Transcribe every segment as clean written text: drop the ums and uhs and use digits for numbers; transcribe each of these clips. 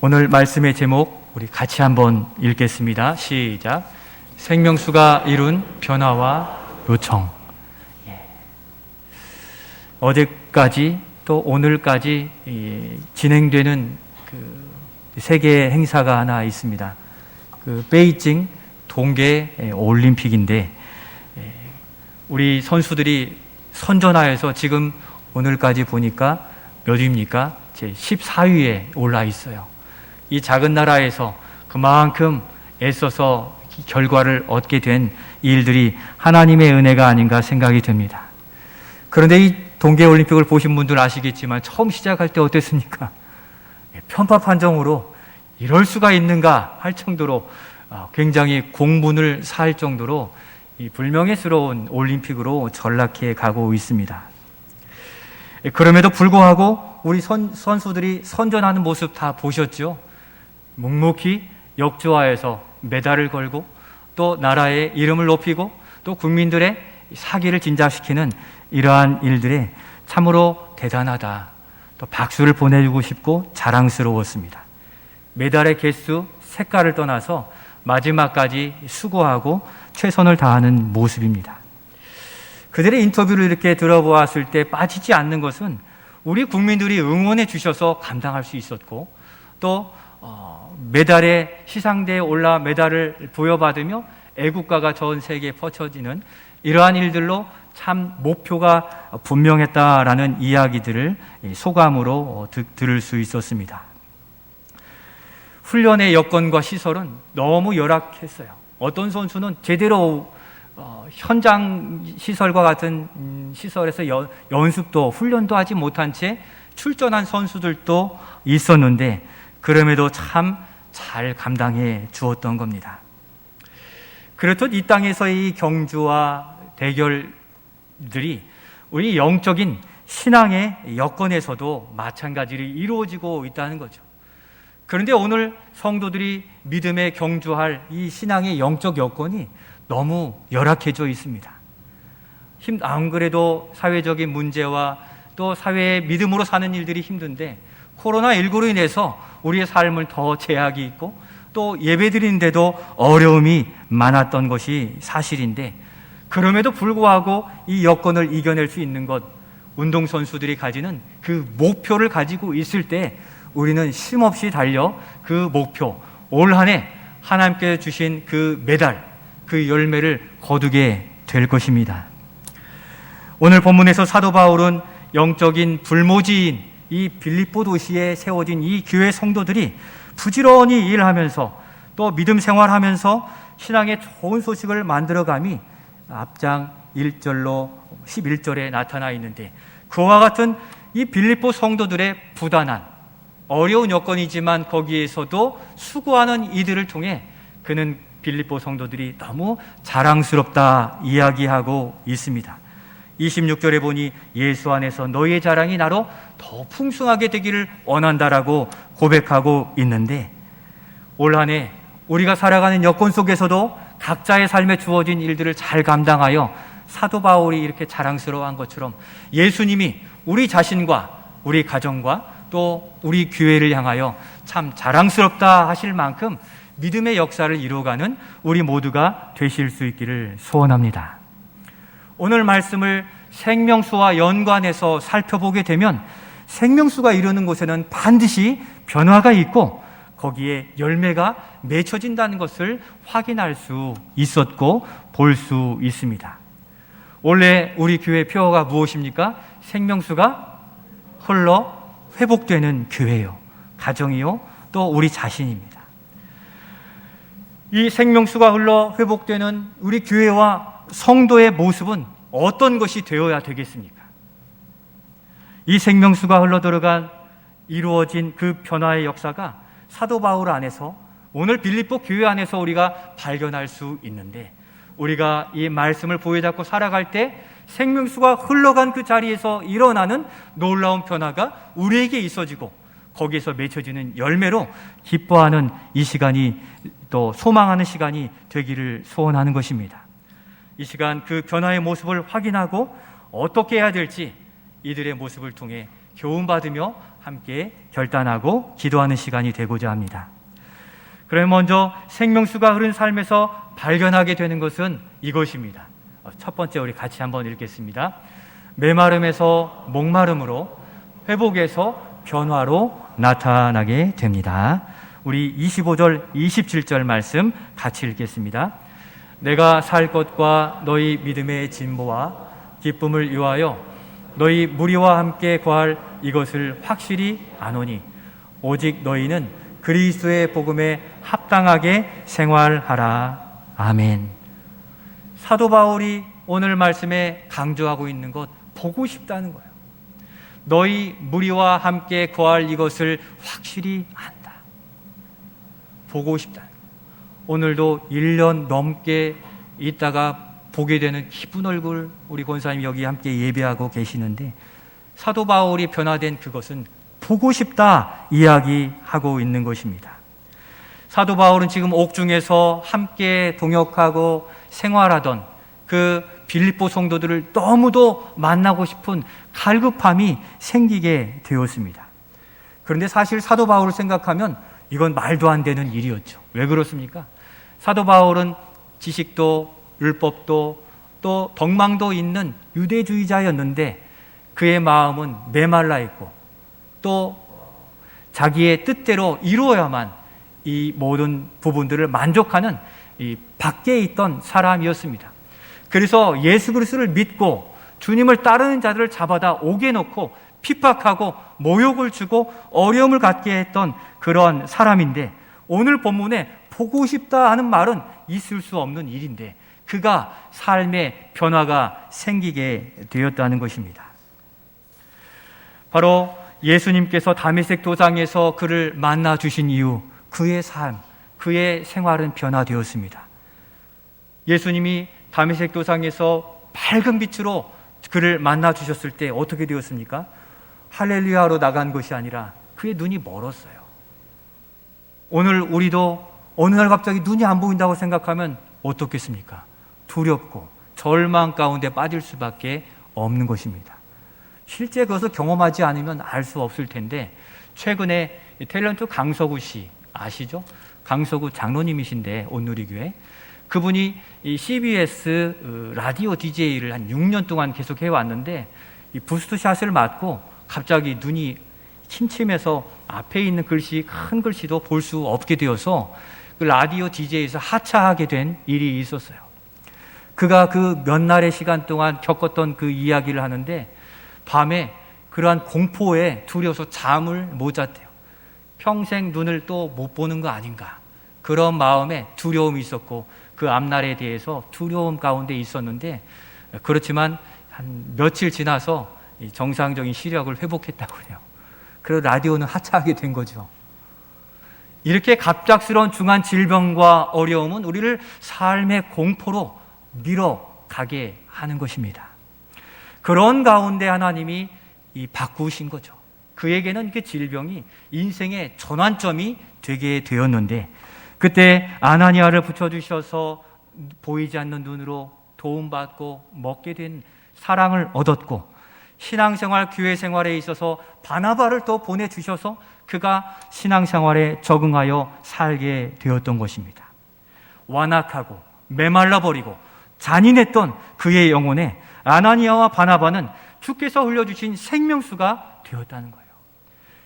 오늘 말씀의 제목 우리 같이 한번 읽겠습니다. 시작. 생명수가 이룬 변화와 요청. 어제까지 또 오늘까지 진행되는 그 세계 행사가 하나 있습니다. 그 베이징 동계 올림픽인데 우리 선수들이 선전하여서 지금 오늘까지 보니까 몇 위입니까? 제 14위에 올라 있어요. 이 작은 나라에서 그만큼 애써서 결과를 얻게 된 일들이 하나님의 은혜가 아닌가 생각이 듭니다. 그런데 이 동계올림픽을 보신 분들 아시겠지만 처음 시작할 때 어땠습니까? 편파 판정으로 이럴 수가 있는가 할 정도로 굉장히 공분을 살 정도로 이 불명예스러운 올림픽으로 전락해 가고 있습니다. 그럼에도 불구하고 우리 선수들이 선전하는 모습 다 보셨죠? 묵묵히 역조하여서 메달을 걸고 또 나라의 이름을 높이고 또 국민들의 사기를 진작시키는 이러한 일들에 참으로 대단하다, 또 박수를 보내주고 싶고 자랑스러웠습니다. 메달의 개수, 색깔을 떠나서 마지막까지 수고하고 최선을 다하는 모습입니다. 그들의 인터뷰를 이렇게 들어보았을 때 빠지지 않는 것은 우리 국민들이 응원해 주셔서 감당할 수 있었고 또 메달의 시상대에 올라 메달을 부여받으며 애국가가 전 세계에 퍼쳐지는 이러한 일들로 참 목표가 분명했다라는 이야기들을 소감으로 들을 수 있었습니다. 훈련의 여건과 시설은 너무 열악했어요. 어떤 선수는 제대로 현장 시설과 같은 시설에서 연습도 훈련도 하지 못한 채 출전한 선수들도 있었는데 그럼에도 참 잘 감당해 주었던 겁니다. 그렇듯 이 땅에서의 경주와 대결들이 우리 영적인 신앙의 여건에서도 마찬가지로 이루어지고 있다는 거죠. 그런데 오늘 성도들이 믿음에 경주할 이 신앙의 영적 여건이 너무 열악해져 있습니다. 안 그래도 사회적인 문제와 또 사회의 믿음으로 사는 일들이 힘든데 코로나19로 인해서 우리의 삶을 더 제약이 있고 또 예배드리는데도 어려움이 많았던 것이 사실인데 그럼에도 불구하고 이 여건을 이겨낼 수 있는 것, 운동선수들이 가지는 그 목표를 가지고 있을 때 우리는 쉼없이 달려 그 목표, 올 한 해 하나님께 주신 그 메달, 그 열매를 거두게 될 것입니다. 오늘 본문에서 사도 바울은 영적인 불모지인 이 빌립보 도시에 세워진 이 교회 성도들이 부지런히 일하면서 또 믿음 생활하면서 신앙의 좋은 소식을 만들어감이 앞장 1절로 11절에 나타나 있는데 그와 같은 이 빌립보 성도들의 부단한 어려운 여건이지만 거기에서도 수고하는 이들을 통해 그는 빌립보 성도들이 너무 자랑스럽다 이야기하고 있습니다. 26절에 보니 예수 안에서 너희의 자랑이 나로 더 풍성하게 되기를 원한다라고 고백하고 있는데 올 한 해 우리가 살아가는 여건 속에서도 각자의 삶에 주어진 일들을 잘 감당하여 사도 바울이 이렇게 자랑스러워한 것처럼 예수님이 우리 자신과 우리 가정과 또 우리 교회를 향하여 참 자랑스럽다 하실 만큼 믿음의 역사를 이루어가는 우리 모두가 되실 수 있기를 소원합니다. 오늘 말씀을 생명수와 연관해서 살펴보게 되면 생명수가 이루는 곳에는 반드시 변화가 있고 거기에 열매가 맺혀진다는 것을 확인할 수 있었고 볼 수 있습니다. 원래 우리 교회 표어가 무엇입니까? 생명수가 흘러 회복되는 교회요, 가정이요, 또 우리 자신입니다. 이 생명수가 흘러 회복되는 우리 교회와 성도의 모습은 어떤 것이 되어야 되겠습니까? 이 생명수가 흘러들어간 이루어진 그 변화의 역사가 사도 바울 안에서 오늘 빌립보 교회 안에서 우리가 발견할 수 있는데 우리가 이 말씀을 보여잡고 살아갈 때 생명수가 흘러간 그 자리에서 일어나는 놀라운 변화가 우리에게 있어지고 거기에서 맺혀지는 열매로 기뻐하는 이 시간이 또 소망하는 시간이 되기를 소원하는 것입니다. 이 시간 그 변화의 모습을 확인하고 어떻게 해야 될지 이들의 모습을 통해 교훈받으며 함께 결단하고 기도하는 시간이 되고자 합니다. 그럼 먼저 생명수가 흐른 삶에서 발견하게 되는 것은 이것입니다. 첫 번째 우리 같이 한번 읽겠습니다. 메마름에서 목마름으로, 회복에서 변화로 나타나게 됩니다. 우리 25절, 27절 말씀 같이 읽겠습니다. 내가 살 것과 너희 믿음의 진보와 기쁨을 위하여 너희 무리와 함께 거할 이것을 확실히 아노니 오직 너희는 그리스도의 복음에 합당하게 생활하라. 아멘. 사도 바울이 오늘 말씀에 강조하고 있는 것, 보고 싶다는 거예요. 너희 무리와 함께 거할 이것을 확실히 안다. 보고 싶다. 오늘도 1년 넘게 있다가 보게 되는 기쁜 얼굴, 우리 권사님 여기 함께 예배하고 계시는데, 사도 바울이 변화된 그것은 보고 싶다 이야기하고 있는 것입니다. 사도 바울은 지금 옥중에서 함께 동역하고 생활하던 그 빌립보 성도들을 너무도 만나고 싶은 갈급함이 생기게 되었습니다. 그런데 사실 사도 바울을 생각하면 이건 말도 안 되는 일이었죠. 왜 그렇습니까? 사도 바울은 지식도 율법도 또 덕망도 있는 유대주의자였는데 그의 마음은 메말라 있고 또 자기의 뜻대로 이루어야만 이 모든 부분들을 만족하는 이 밖에 있던 사람이었습니다. 그래서 예수 그리스도를 믿고 주님을 따르는 자들을 잡아다 옥에 넣고 핍박하고 모욕을 주고 어려움을 갖게 했던 그런 사람인데, 오늘 본문에 보고 싶다 하는 말은 있을 수 없는 일인데 그가 삶의 변화가 생기게 되었다는 것입니다. 바로 예수님께서 다메섹 도상에서 그를 만나 주신 이후 그의 삶, 그의 생활은 변화되었습니다. 예수님이 다메섹 도상에서 밝은 빛으로 그를 만나 주셨을 때 어떻게 되었습니까? 할렐루야로 나간 것이 아니라 그의 눈이 멀었어요. 오늘 우리도 어느 날 갑자기 눈이 안 보인다고 생각하면 어떻겠습니까? 두렵고 절망 가운데 빠질 수밖에 없는 것입니다. 실제 그것을 경험하지 않으면 알 수 없을 텐데, 최근에 탤런트 강서구 씨 아시죠? 강서구 장로님이신데 온누리교회, 그분이 이 CBS 라디오 DJ를 한 6년 동안 계속 해왔는데 이 부스트샷을 맞고 갑자기 눈이 침침해서 앞에 있는 글씨, 큰 글씨도 볼 수 없게 되어서 그 라디오 DJ에서 하차하게 된 일이 있었어요. 그가 그 몇 날의 시간 동안 겪었던 그 이야기를 하는데 밤에 그러한 공포에 두려워서 잠을 못 잤대요. 평생 눈을 또 못 보는 거 아닌가, 그런 마음에 두려움이 있었고 그 앞날에 대해서 두려움 가운데 있었는데, 그렇지만 한 며칠 지나서 정상적인 시력을 회복했다고 해요. 그래서 라디오는 하차하게 된 거죠. 이렇게 갑작스러운 중한 질병과 어려움은 우리를 삶의 공포로 밀어가게 하는 것입니다. 그런 가운데 하나님이 바꾸신 거죠. 그에게는 그 질병이 인생의 전환점이 되게 되었는데, 그때 아나니아를 붙여주셔서 보이지 않는 눈으로 도움받고 먹게 된 사랑을 얻었고, 신앙생활, 교회생활에 있어서 바나바를 또 보내주셔서 그가 신앙생활에 적응하여 살게 되었던 것입니다. 완악하고 메말라버리고 잔인했던 그의 영혼에 아나니아와 바나바는 주께서 흘려주신 생명수가 되었다는 거예요.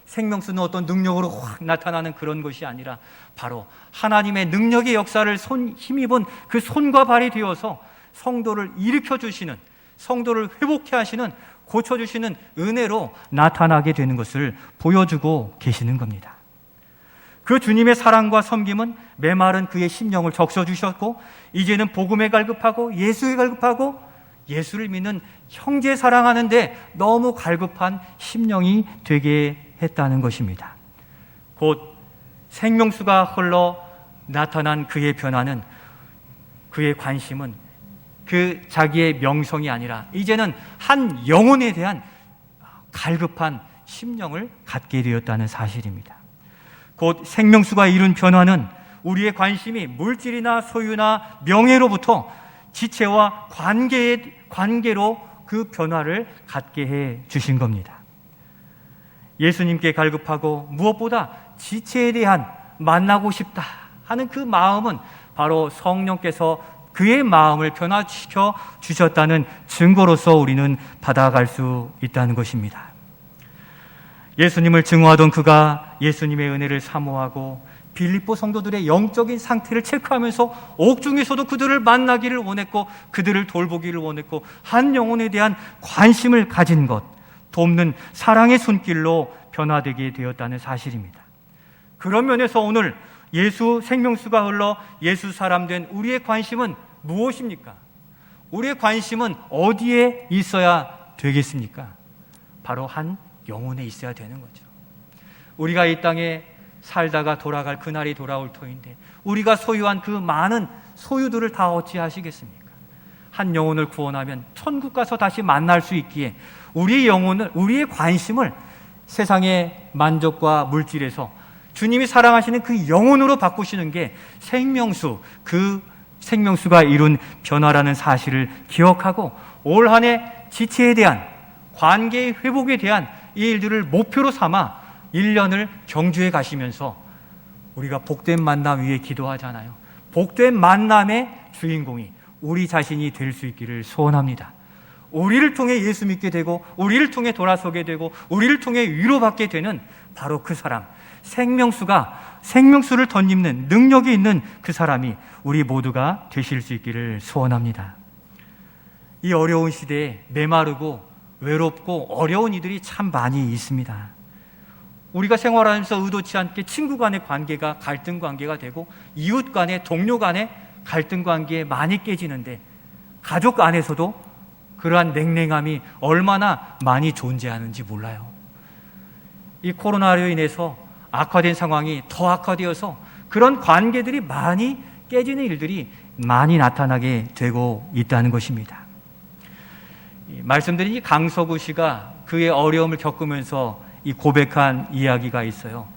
생명수는 어떤 능력으로 확 나타나는 그런 것이 아니라 바로 하나님의 능력의 역사를 힘입은 그 손과 발이 되어서 성도를 일으켜주시는, 성도를 회복해 하시는, 고쳐주시는 은혜로 나타나게 되는 것을 보여주고 계시는 겁니다. 그 주님의 사랑과 섬김은 메마른 그의 심령을 적셔주셨고, 이제는 복음에 갈급하고 예수에 갈급하고 예수를 믿는 형제 사랑하는데 너무 갈급한 심령이 되게 했다는 것입니다. 곧 생명수가 흘러 나타난 그의 변화는, 그의 관심은 그 자기의 명성이 아니라 이제는 한 영혼에 대한 갈급한 심령을 갖게 되었다는 사실입니다. 곧 생명수가 이룬 변화는 우리의 관심이 물질이나 소유나 명예로부터 지체와 관계로 그 변화를 갖게 해 주신 겁니다. 예수님께 갈급하고 무엇보다 지체에 대한 만나고 싶다 하는 그 마음은 바로 성령께서 그의 마음을 변화시켜 주셨다는 증거로서 우리는 받아갈 수 있다는 것입니다. 예수님을 증오하던 그가 예수님의 은혜를 사모하고 빌립보 성도들의 영적인 상태를 체크하면서 옥중에서도 그들을 만나기를 원했고 그들을 돌보기를 원했고 한 영혼에 대한 관심을 가진 것, 돕는 사랑의 손길로 변화되게 되었다는 사실입니다. 그런 면에서 오늘 예수 생명수가 흘러 예수 사람 된 우리의 관심은 무엇입니까? 우리의 관심은 어디에 있어야 되겠습니까? 바로 한 영혼에 있어야 되는 거죠. 우리가 이 땅에 살다가 돌아갈 그날이 돌아올 터인데 우리가 소유한 그 많은 소유들을 다 어찌하시겠습니까? 한 영혼을 구원하면 천국 가서 다시 만날 수 있기에 우리의 영혼을, 우리의 관심을 세상의 만족과 물질에서 주님이 사랑하시는 그 영혼으로 바꾸시는 게 생명수, 그 생명수가 이룬 변화라는 사실을 기억하고 올 한 해 지체에 대한 관계의 회복에 대한 이 일들을 목표로 삼아 1년을 경주해 가시면서 우리가 복된 만남 위에 기도하잖아요. 복된 만남의 주인공이 우리 자신이 될 수 있기를 소원합니다. 우리를 통해 예수 믿게 되고 우리를 통해 돌아서게 되고 우리를 통해 위로받게 되는 바로 그 사람, 생명수를 덧입는 능력이 있는 그 사람이 우리 모두가 되실 수 있기를 소원합니다. 이 어려운 시대에 메마르고 외롭고 어려운 이들이 참 많이 있습니다. 우리가 생활하면서 의도치 않게 친구 간의 관계가 갈등 관계가 되고 이웃 간의, 동료 간의 갈등 관계에 많이 깨지는데 가족 안에서도 그러한 냉랭함이 얼마나 많이 존재하는지 몰라요. 이 코로나로 인해서 악화된 상황이 더 악화되어서 그런 관계들이 많이 깨지는 일들이 많이 나타나게 되고 있다는 것입니다. 말씀드린 이 강서구 씨가 그의 어려움을 겪으면서 이 고백한 이야기가 있어요.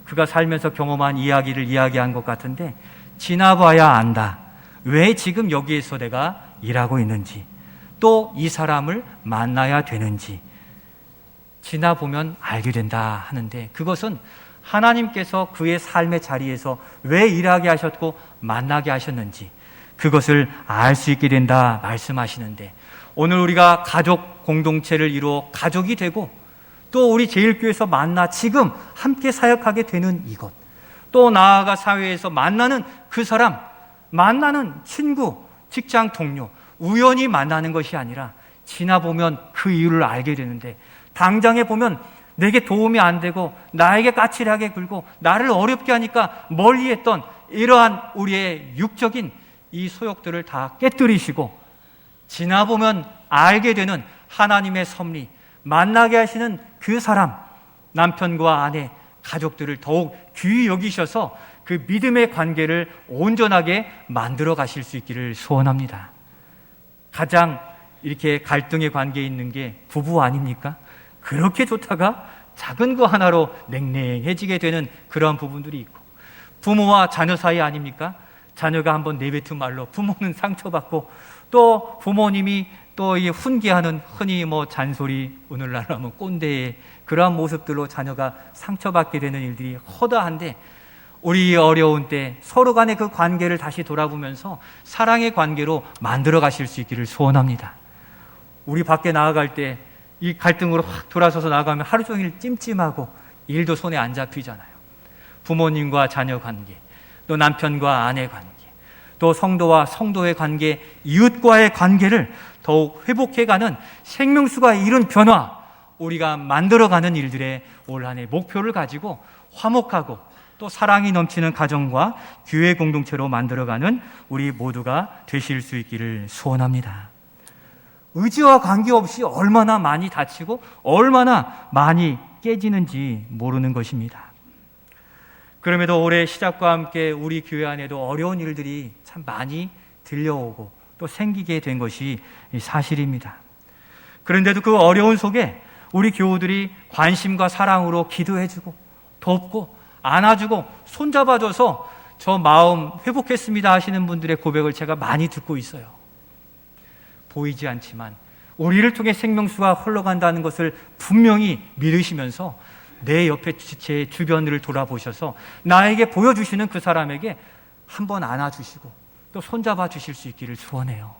그가 살면서 경험한 이야기를 이야기한 것 같은데 지나봐야 안다. 왜 지금 여기에서 내가 일하고 있는지, 또 이 사람을 만나야 되는지 지나보면 알게 된다 하는데 그것은 하나님께서 그의 삶의 자리에서 왜 일하게 하셨고 만나게 하셨는지 그것을 알 수 있게 된다 말씀하시는데 오늘 우리가 가족 공동체를 이루어 가족이 되고 또 우리 제일교회에서 만나 지금 함께 사역하게 되는 이것, 또 나아가 사회에서 만나는 그 사람, 만나는 친구, 직장 동료, 우연히 만나는 것이 아니라 지나보면 그 이유를 알게 되는데 당장에 보면 내게 도움이 안 되고 나에게 까칠하게 굴고 나를 어렵게 하니까 멀리했던 이러한 우리의 육적인 이 소욕들을 다 깨뜨리시고 지나보면 알게 되는 하나님의 섭리, 만나게 하시는 그 사람, 남편과 아내, 가족들을 더욱 귀히 여기셔서 그 믿음의 관계를 온전하게 만들어 가실 수 있기를 소원합니다. 가장 이렇게 갈등의 관계에 있는 게 부부 아닙니까? 그렇게 좋다가 작은 거 하나로 냉랭해지게 되는 그런 부분들이 있고, 부모와 자녀 사이 아닙니까? 자녀가 한번 내뱉은 말로 부모는 상처받고 또 부모님이 또 이 훈계하는 흔히 잔소리, 오늘날 하면 꼰대의 그러한 모습들로 자녀가 상처받게 되는 일들이 허다한데 우리 어려운 때 서로 간의 그 관계를 다시 돌아보면서 사랑의 관계로 만들어 가실 수 있기를 소원합니다. 우리 밖에 나아갈 때 이 갈등으로 확 돌아서서 나가면 하루 종일 찜찜하고 일도 손에 안 잡히잖아요. 부모님과 자녀 관계, 또 남편과 아내 관계, 또 성도와 성도의 관계, 이웃과의 관계를 더욱 회복해가는 생명수가 이룬 변화, 우리가 만들어가는 일들의 올 한 해 목표를 가지고 화목하고 또 사랑이 넘치는 가정과 교회 공동체로 만들어가는 우리 모두가 되실 수 있기를 소원합니다. 의지와 관계없이 얼마나 많이 다치고 얼마나 많이 깨지는지 모르는 것입니다. 그럼에도 올해 시작과 함께 우리 교회 안에도 어려운 일들이 참 많이 들려오고 또 생기게 된 것이 사실입니다. 그런데도 그 어려운 속에 우리 교우들이 관심과 사랑으로 기도해주고 돕고 안아주고 손잡아줘서 저 마음 회복했습니다 하시는 분들의 고백을 제가 많이 듣고 있어요. 보이지 않지만 우리를 통해 생명수가 흘러간다는 것을 분명히 믿으시면서 내 옆에 제 주변을 돌아보셔서 나에게 보여주시는 그 사람에게 한번 안아주시고 또 손잡아 주실 수 있기를 소원해요.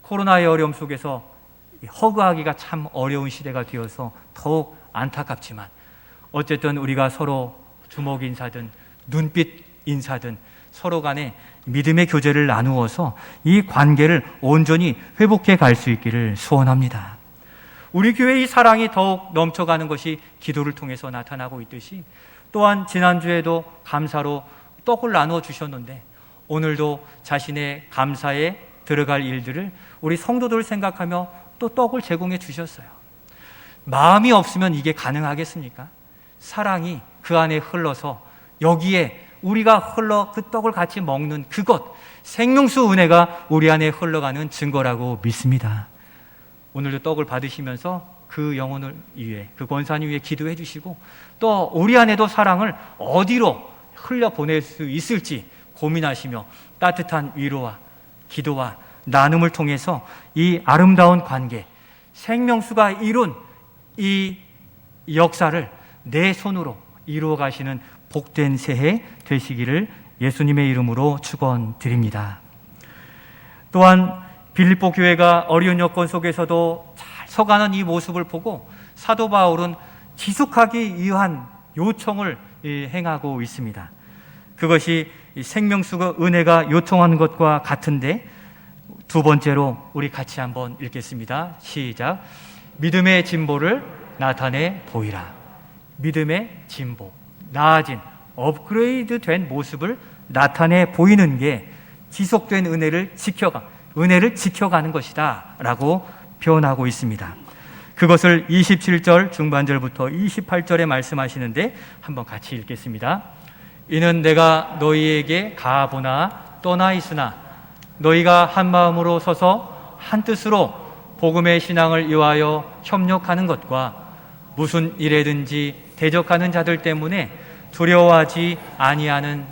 코로나의 어려움 속에서 허그하기가 참 어려운 시대가 되어서 더욱 안타깝지만 어쨌든 우리가 서로 주먹 인사든 눈빛 인사든 서로 간에 믿음의 교제를 나누어서 이 관계를 온전히 회복해 갈 수 있기를 소원합니다. 우리 교회의 사랑이 더욱 넘쳐가는 것이 기도를 통해서 나타나고 있듯이 또한 지난주에도 감사로 떡을 나누어 주셨는데 오늘도 자신의 감사에 들어갈 일들을 우리 성도들을 생각하며 또 떡을 제공해 주셨어요. 마음이 없으면 이게 가능하겠습니까? 사랑이 그 안에 흘러서 여기에 우리가 흘러 그 떡을 같이 먹는 그것, 생명수 은혜가 우리 안에 흘러가는 증거라고 믿습니다. 오늘도 떡을 받으시면서 그 영혼을 위해, 그 권사님 위해 기도해 주시고 또 우리 안에도 사랑을 어디로 흘려보낼 수 있을지 고민하시며 따뜻한 위로와 기도와 나눔을 통해서 이 아름다운 관계, 생명수가 이룬 이 역사를 내 손으로 이루어 가시는 복된 새해 되시기를 예수님의 이름으로 축원드립니다. 또한 빌립보 교회가 어려운 여건 속에서도 잘 서가는 이 모습을 보고 사도 바울은 지속하기 위한 요청을 행하고 있습니다. 그것이 생명수가 은혜가 요청하는 것과 같은데 두 번째로 우리 같이 한번 읽겠습니다. 시작. 믿음의 진보를 나타내 보이라. 믿음의 진보, 나아진 업그레이드 된 모습을 나타내 보이는 게 지속된 은혜를 지켜가는 것이다 라고 표현하고 있습니다. 그것을 27절 중반절부터 28절에 말씀하시는데 한번 같이 읽겠습니다. 이는 내가 너희에게 가보나 떠나 있으나 너희가 한 마음으로 서서 한 뜻으로 복음의 신앙을 위하여 협력하는 것과 무슨 일에든지 대적하는 자들 때문에 두려워하지 아니하는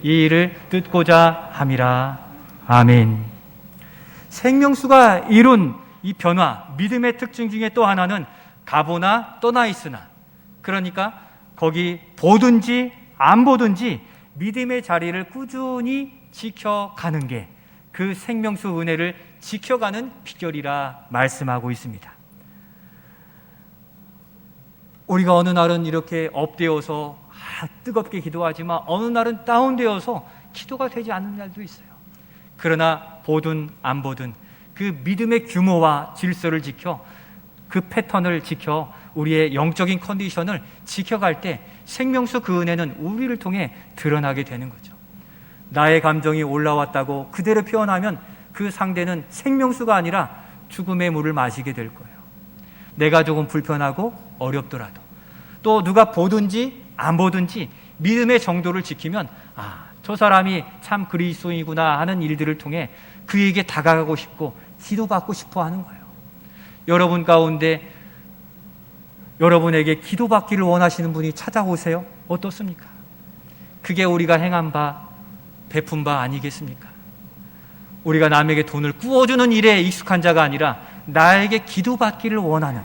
이 일을 뜻고자 함이라. 아멘. 생명수가 이룬 이 변화, 믿음의 특징 중에 또 하나는 가보나 떠나 있으나, 그러니까 거기 보든지 안 보든지 믿음의 자리를 꾸준히 지켜가는 게 그 생명수 은혜를 지켜가는 비결이라 말씀하고 있습니다. 우리가 어느 날은 이렇게 업되어서 뜨겁게 기도하지만 어느 날은 다운되어서 기도가 되지 않는 날도 있어요. 그러나 보든 안 보든 그 믿음의 규모와 질서를 지켜 그 패턴을 지켜 우리의 영적인 컨디션을 지켜갈 때 생명수 그 은혜는 우리를 통해 드러나게 되는 거죠. 나의 감정이 올라왔다고 그대로 표현하면 그 상대는 생명수가 아니라 죽음의 물을 마시게 될 거예요. 내가 조금 불편하고 어렵더라도 또 누가 보든지 안 보든지 믿음의 정도를 지키면 저 사람이 참 그리스도이구나 하는 일들을 통해 그에게 다가가고 싶고 기도받고 싶어 하는 거예요. 여러분 가운데 여러분에게 기도받기를 원하시는 분이 찾아오세요. 어떻습니까? 그게 우리가 행한 바 베푼 바 아니겠습니까? 우리가 남에게 돈을 구워주는 일에 익숙한 자가 아니라 나에게 기도받기를 원하는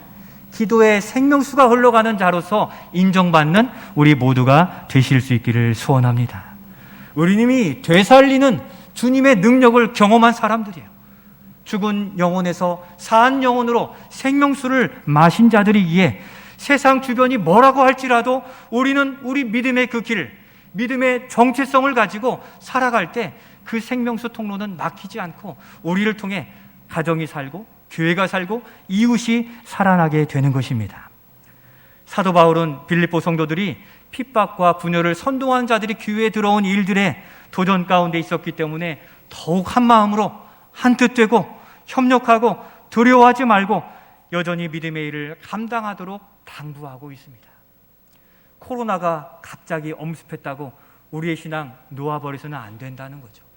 기도의 생명수가 흘러가는 자로서 인정받는 우리 모두가 되실 수 있기를 소원합니다. 우리님이 되살리는 주님의 능력을 경험한 사람들이에요. 죽은 영혼에서 산 영혼으로 생명수를 마신 자들이기에 세상 주변이 뭐라고 할지라도 우리는 우리 믿음의 그 길, 믿음의 정체성을 가지고 살아갈 때 그 생명수 통로는 막히지 않고 우리를 통해 가정이 살고 교회가 살고 이웃이 살아나게 되는 것입니다. 사도 바울은 빌립보 성도들이 핍박과 분열을 선동한 자들이 교회에 들어온 일들에 도전 가운데 있었기 때문에 더욱 한 마음으로 한뜻되고 협력하고 두려워하지 말고 여전히 믿음의 일을 감당하도록 당부하고 있습니다. 코로나가 갑자기 엄습했다고 우리의 신앙 놓아버려서는 안 된다는 거죠.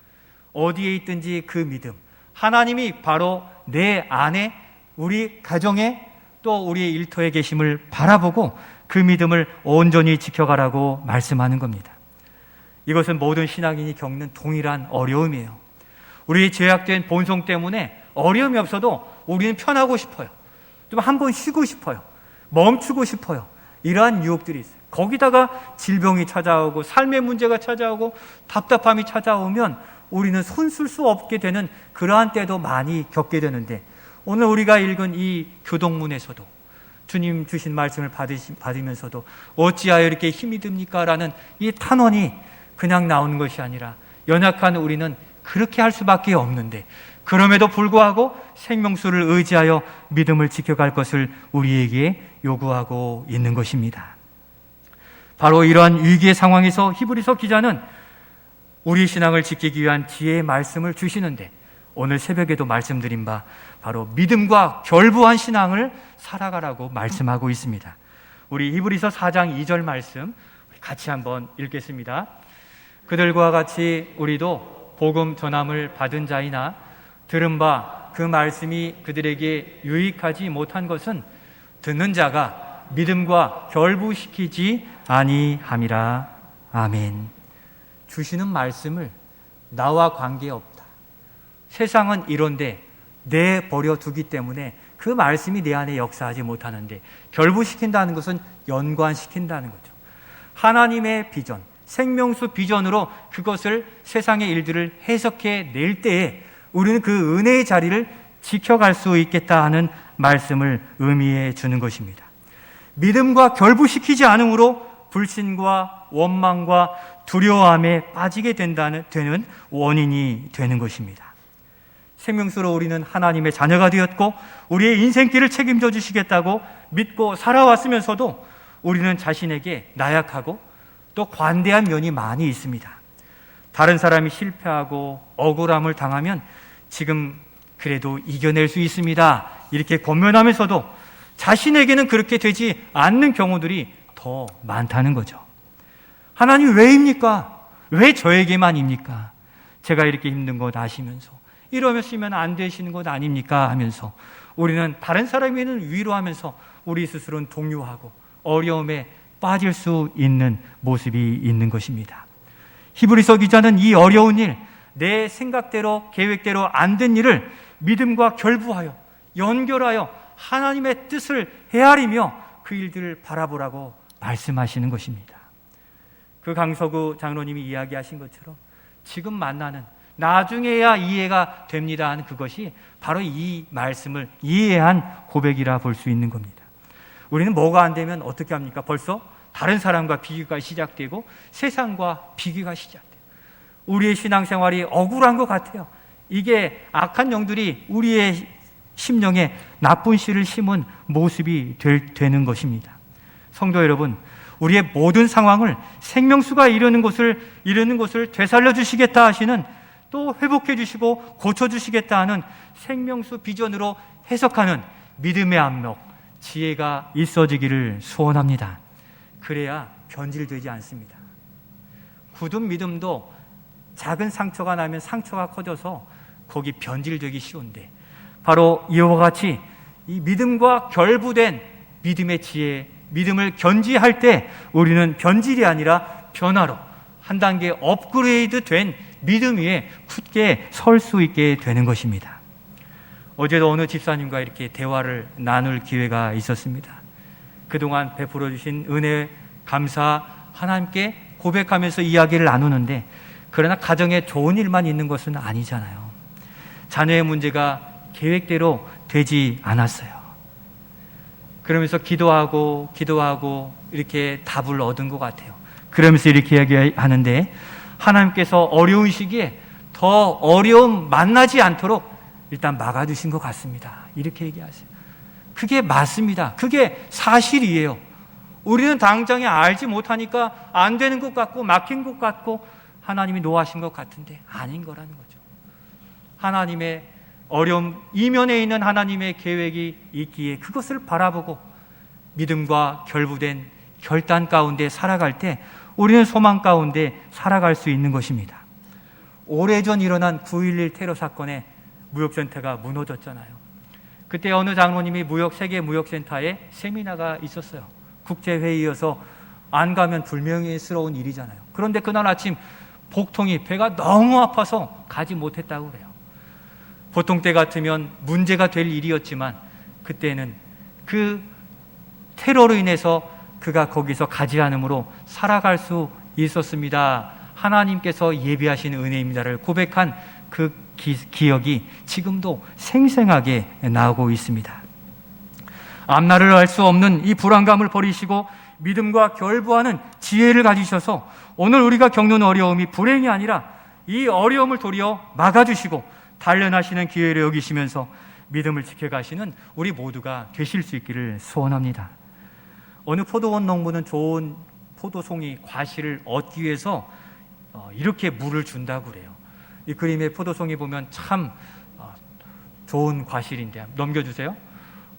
어디에 있든지 그 믿음, 하나님이 바로 내 안에 우리 가정에 또 우리의 일터에 계심을 바라보고 그 믿음을 온전히 지켜가라고 말씀하는 겁니다. 이것은 모든 신앙인이 겪는 동일한 어려움이에요. 우리의 죄악된 본성 때문에 어려움이 없어도 우리는 편하고 싶어요. 좀 한번 쉬고 싶어요. 멈추고 싶어요. 이러한 유혹들이 있어요. 거기다가 질병이 찾아오고 삶의 문제가 찾아오고 답답함이 찾아오면 우리는 손쓸 수 없게 되는 그러한 때도 많이 겪게 되는데, 오늘 우리가 읽은 이 교동문에서도 주님 주신 말씀을 받으면서도 어찌하여 이렇게 힘이 듭니까? 라는 이 탄원이 그냥 나오는 것이 아니라, 연약한 우리는 그렇게 할 수밖에 없는데 그럼에도 불구하고 생명수를 의지하여 믿음을 지켜갈 것을 우리에게 요구하고 있는 것입니다. 바로 이러한 위기의 상황에서 히브리서 기자는 우리 신앙을 지키기 위한 지혜의 말씀을 주시는데, 오늘 새벽에도 말씀드린 바 바로 믿음과 결부한 신앙을 살아가라고 말씀하고 있습니다. 우리 히브리서 4장 2절 말씀 같이 한번 읽겠습니다. 그들과 같이 우리도 복음 전함을 받은 자이나 들은 바 그 말씀이 그들에게 유익하지 못한 것은 듣는 자가 믿음과 결부시키지 아니함이라. 아멘. 주시는 말씀을 나와 관계없다. 세상은 이런데 내버려 두기 때문에 그 말씀이 내 안에 역사하지 못하는데, 결부시킨다는 것은 연관시킨다는 거죠. 하나님의 비전, 생명수 비전으로 그것을, 세상의 일들을 해석해 낼 때에 우리는 그 은혜의 자리를 지켜갈 수 있겠다 하는 말씀을 의미해 주는 것입니다. 믿음과 결부시키지 않음으로 불신과 원망과 두려워함에 빠지게 되는 원인이 되는 것입니다. 생명수로 우리는 하나님의 자녀가 되었고 우리의 인생길을 책임져 주시겠다고 믿고 살아왔으면서도 우리는 자신에게 나약하고 또 관대한 면이 많이 있습니다. 다른 사람이 실패하고 억울함을 당하면 지금 그래도 이겨낼 수 있습니다, 이렇게 권면하면서도 자신에게는 그렇게 되지 않는 경우들이 더 많다는 거죠. 하나님 왜입니까? 왜 저에게만입니까? 제가 이렇게 힘든 것 아시면서 이러시면 안 되시는 것 아닙니까? 하면서 우리는 다른 사람에게는 위로하면서 우리 스스로는 동요하고 어려움에 빠질 수 있는 모습이 있는 것입니다. 히브리서 기자는 이 어려운 일, 내 생각대로 계획대로 안 된 일을 믿음과 결부하여 연결하여 하나님의 뜻을 헤아리며 그 일들을 바라보라고 말씀하시는 것입니다. 그 강서구 장로님이 이야기하신 것처럼 지금 만나는 나중에야 이해가 됩니다 하는 그것이 바로 이 말씀을 이해한 고백이라 볼 수 있는 겁니다. 우리는 뭐가 안 되면 어떻게 합니까? 벌써 다른 사람과 비교가 시작되고 세상과 비교가 시작돼요. 우리의 신앙생활이 억울한 것 같아요. 이게 악한 영들이 우리의 심령에 나쁜 씨를 심은 모습이 되는 것입니다. 성도 여러분, 우리의 모든 상황을 생명수가 이루는 것을 되살려 주시겠다 하시는, 또 회복해 주시고 고쳐 주시겠다 하는 생명수 비전으로 해석하는 믿음의 안목, 지혜가 있어지기를 소원합니다. 그래야 변질되지 않습니다. 굳은 믿음도 작은 상처가 나면 상처가 커져서 거기 변질되기 쉬운데, 바로 이와 같이 이 믿음과 결부된 믿음의 지혜, 믿음을 견지할 때 우리는 변질이 아니라 변화로 한 단계 업그레이드 된 믿음 위에 굳게 설 수 있게 되는 것입니다. 어제도 어느 집사님과 이렇게 대화를 나눌 기회가 있었습니다. 그동안 베풀어 주신 은혜, 감사 하나님께 고백하면서 이야기를 나누는데, 그러나 가정에 좋은 일만 있는 것은 아니잖아요. 자녀의 문제가 계획대로 되지 않았어요. 그러면서 기도하고 이렇게 답을 얻은 것 같아요. 그러면서 이렇게 이야기하는데, 하나님께서 어려운 시기에 더 어려움 만나지 않도록 일단 막아주신 것 같습니다, 이렇게 얘기하세요. 그게 맞습니다. 그게 사실이에요. 우리는 당장에 알지 못하니까 안 되는 것 같고 막힌 것 같고 하나님이 노하신 것 같은데 아닌 거라는 거죠. 하나님의 어려움 이면에 있는 하나님의 계획이 있기에 그것을 바라보고 믿음과 결부된 결단 가운데 살아갈 때 우리는 소망 가운데 살아갈 수 있는 것입니다. 오래전 일어난 9.11 테러 사건에 무역센터가 무너졌잖아요. 그때 어느 장로님이 세계 무역센터에 세미나가 있었어요. 국제회의여서 안 가면 불명예스러운 일이잖아요. 그런데 그날 아침 복통이 배가 너무 아파서 가지 못했다고 그래요. 보통 때 같으면 문제가 될 일이었지만 그때는 그 테러로 인해서 그가 거기서 가지 않음으로 살아갈 수 있었습니다. 하나님께서 예비하신 은혜입니다를 고백한 그 기억이 지금도 생생하게 나오고 있습니다. 앞날을 알 수 없는 이 불안감을 버리시고 믿음과 결부하는 지혜를 가지셔서 오늘 우리가 겪는 어려움이 불행이 아니라 이 어려움을 도리어 막아주시고 단련하시는 기회를 여기시면서 믿음을 지켜가시는 우리 모두가 되실 수 있기를 소원합니다. 어느 포도원 농부는 좋은 포도송이 과실을 얻기 위해서 이렇게 물을 준다고 그래요. 이 그림의 포도송이 보면 참 좋은 과실인데 넘겨주세요.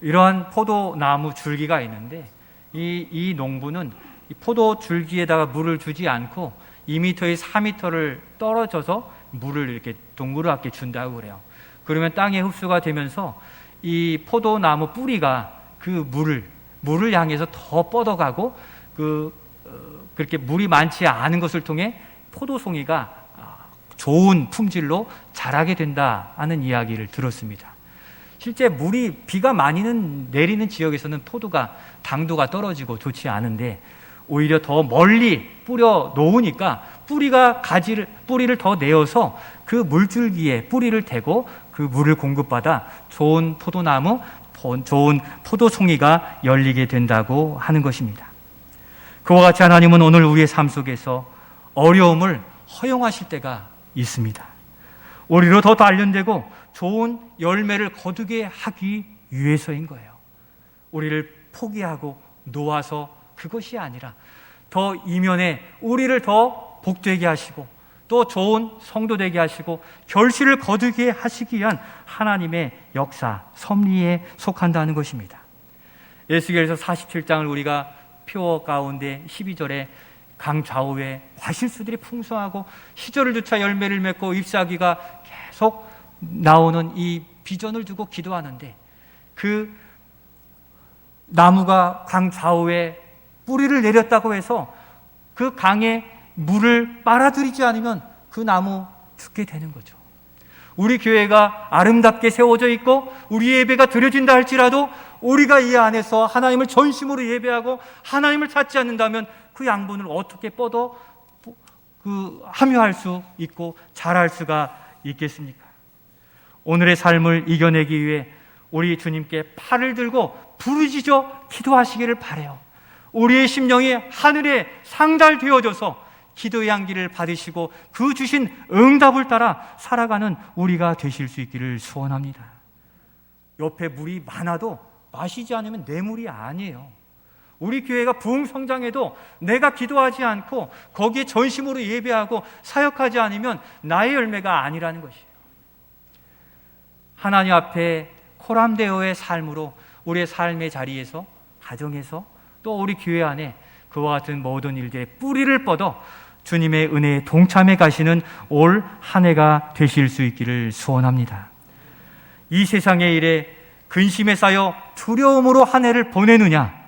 이러한 포도나무 줄기가 있는데 이 농부는 이 포도 줄기에다가 물을 주지 않고 2m에서 4m를 떨어져서 물을 이렇게 동그랗게 준다고 그래요. 그러면 땅에 흡수가 되면서 이 포도나무 뿌리가 그 물을 향해서 더 뻗어가고 그렇게 물이 많지 않은 것을 통해 포도송이가 좋은 품질로 자라게 된다 하는 이야기를 들었습니다. 실제 비가 많이 내리는 지역에서는 포도가 당도가 떨어지고 좋지 않은데 오히려 더 멀리 뿌려 놓으니까 뿌리를 더 내어서 그 물줄기에 뿌리를 대고 그 물을 공급받아 좋은 포도나무, 좋은 포도송이가 열리게 된다고 하는 것입니다. 그와 같이 하나님은 오늘 우리의 삶 속에서 어려움을 허용하실 때가 있습니다. 우리로 더 단련되고 좋은 열매를 거두게 하기 위해서인 거예요. 우리를 포기하고 놓아서 그것이 아니라 더 이면에 우리를 더 복되게 하시고 또 좋은 성도 되게 하시고 결실을 거두게 하시기 위한 하나님의 역사, 섭리에 속한다는 것입니다. 에스겔서 47장을 우리가 표 가운데 12절에 강 좌우에 과실수들이 풍성하고 시절을 두차 열매를 맺고 잎사귀가 계속 나오는 이 비전을 두고 기도하는데 그 나무가 강 좌우에 뿌리를 내렸다고 해서 그 강에 물을 빨아들이지 않으면 그 나무 죽게 되는 거죠. 우리 교회가 아름답게 세워져 있고 우리 예배가 드려진다 할지라도 우리가 이 안에서 하나님을 전심으로 예배하고 하나님을 찾지 않는다면 그 양분을 어떻게 함유할 수 있고 잘할 수가 있겠습니까? 오늘의 삶을 이겨내기 위해 우리 주님께 팔을 들고 부르짖어 기도하시기를 바라요. 우리의 심령이 하늘에 상달되어져서 기도의 향기를 받으시고 그 주신 응답을 따라 살아가는 우리가 되실 수 있기를 소원합니다. 옆에 물이 많아도 마시지 않으면 내 물이 아니에요. 우리 교회가 부흥성장해도 내가 기도하지 않고 거기에 전심으로 예배하고 사역하지 않으면 나의 열매가 아니라는 것이에요. 하나님 앞에 코람데오의 삶으로 우리의 삶의 자리에서, 가정에서, 또 우리 교회 안에 그와 같은 모든 일들의 뿌리를 뻗어 주님의 은혜에 동참해 가시는 올 한 해가 되실 수 있기를 소원합니다. 이 세상의 일에 근심에 쌓여 두려움으로 한 해를 보내느냐,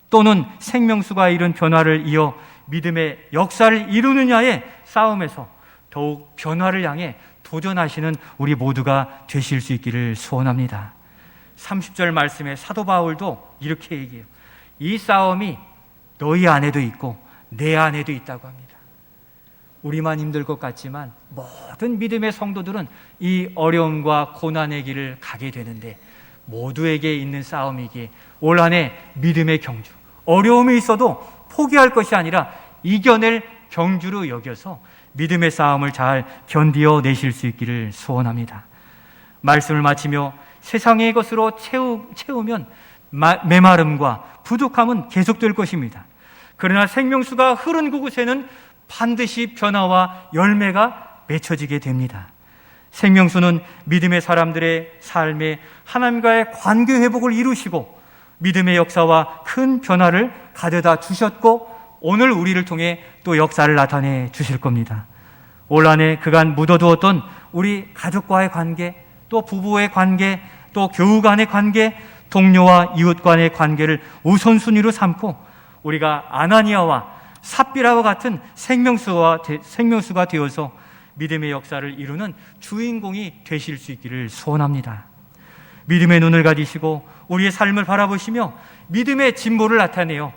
또는 생명수가 이룬 변화를 이어 믿음의 역사를 이루느냐의 싸움에서 더욱 변화를 향해 도전하시는 우리 모두가 되실 수 있기를 소원합니다. 30절 말씀에 사도 바울도 이렇게 얘기해요. 이 싸움이 너희 안에도 있고 내 안에도 있다고 합니다. 우리만 힘들 것 같지만 모든 믿음의 성도들은 이 어려움과 고난의 길을 가게 되는데 모두에게 있는 싸움이기에 올 한 해 믿음의 경주, 어려움이 있어도 포기할 것이 아니라 이겨낼 경주로 여겨서 믿음의 싸움을 잘 견디어 내실 수 있기를 소원합니다. 말씀을 마치며 세상의 것으로 채우면 메마름과 부족함은 계속될 것입니다. 그러나 생명수가 흐른 그곳에는 반드시 변화와 열매가 맺혀지게 됩니다. 생명수는 믿음의 사람들의 삶에 하나님과의 관계 회복을 이루시고 믿음의 역사와 큰 변화를 가져다 주셨고 오늘 우리를 통해 또 역사를 나타내 주실 겁니다. 올 한 해 그간 묻어두었던 우리 가족과의 관계, 또 부부의 관계, 또 교우 간의 관계, 동료와 이웃 간의 관계를 우선순위로 삼고 우리가 아나니아와 삽비라와 같은 생명수가 되어서 믿음의 역사를 이루는 주인공이 되실 수 있기를 소원합니다. 믿음의 눈을 가지시고 우리의 삶을 바라보시며 믿음의 진보를 나타내어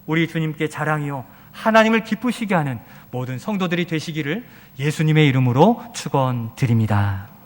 우리 주님께 자랑이요 하나님을 기쁘시게 하는 모든 성도들이 되시기를 예수님의 이름으로 축원드립니다.